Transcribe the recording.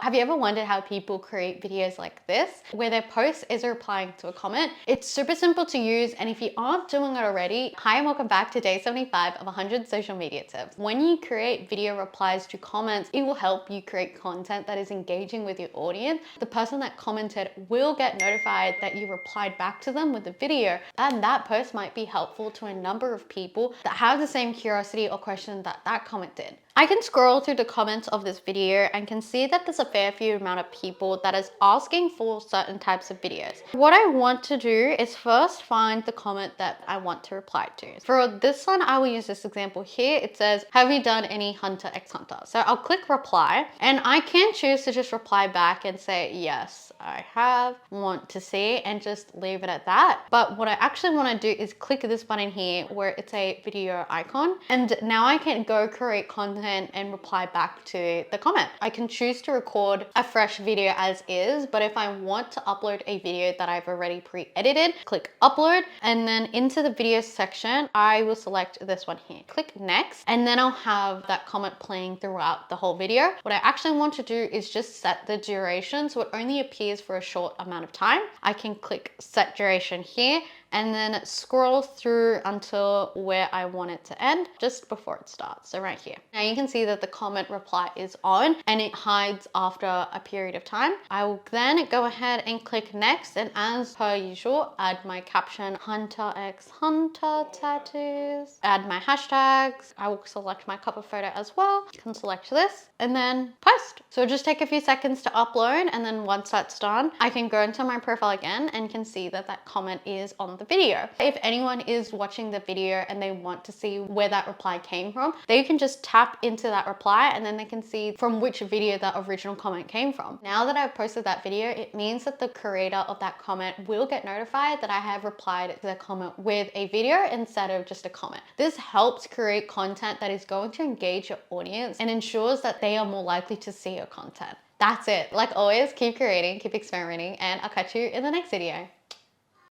Have you ever wondered how people create videos like this, where their post is replying to a comment? It's super simple to use, and if you aren't doing it already, hi and welcome back to day 75 of 100 social media tips. When you create video replies to comments, it will help you create content that is engaging with your audience. The person that commented will get notified that you replied back to them with a video, and that post might be helpful to a number of people that have the same curiosity or question that that comment did. I can scroll through the comments of this video and can see that there's a fair few amount of people that is asking for certain types of videos. What I want to do is first find the comment that I want to reply to. For this one, I will use this example here. It says, have you done any Hunter x Hunter? So I'll click reply, and I can choose to just reply back and say, yes, I have, want to see, and just leave it at that. But what I actually want to do is click this button here where it's a video icon, and now I can go create content and reply back to the comment. I can choose to record a fresh video as is, but if I want to upload a video that I've already pre-edited, click upload, and then into the video section, I will select this one here. Click next, and then I'll have that comment playing throughout the whole video. What I actually want to do is just set the duration so it only appears for a short amount of time. I can click set duration here, and then scroll through until where I want it to end, just before it starts. So right here. Now you can see that the comment reply is on and it hides after a period of time. I will then go ahead and click next, and as per usual, add my caption, Hunter x Hunter tattoos, add my hashtags. I will select my cover photo as well. You can select this and then post. So it'll just take a few seconds to upload, and then once that's done, I can go into my profile again and can see that that comment is on the video. If anyone is watching the video and they want to see where that reply came from, they can just tap into that reply and then they can see from which video that original comment came from. Now that I've posted that video, it means that the creator of that comment will get notified that I have replied to the comment with a video instead of just a comment. This helps create content that is going to engage your audience and ensures that they are more likely to see your content. That's it. Like always, keep creating, keep experimenting, and I'll catch you in the next video.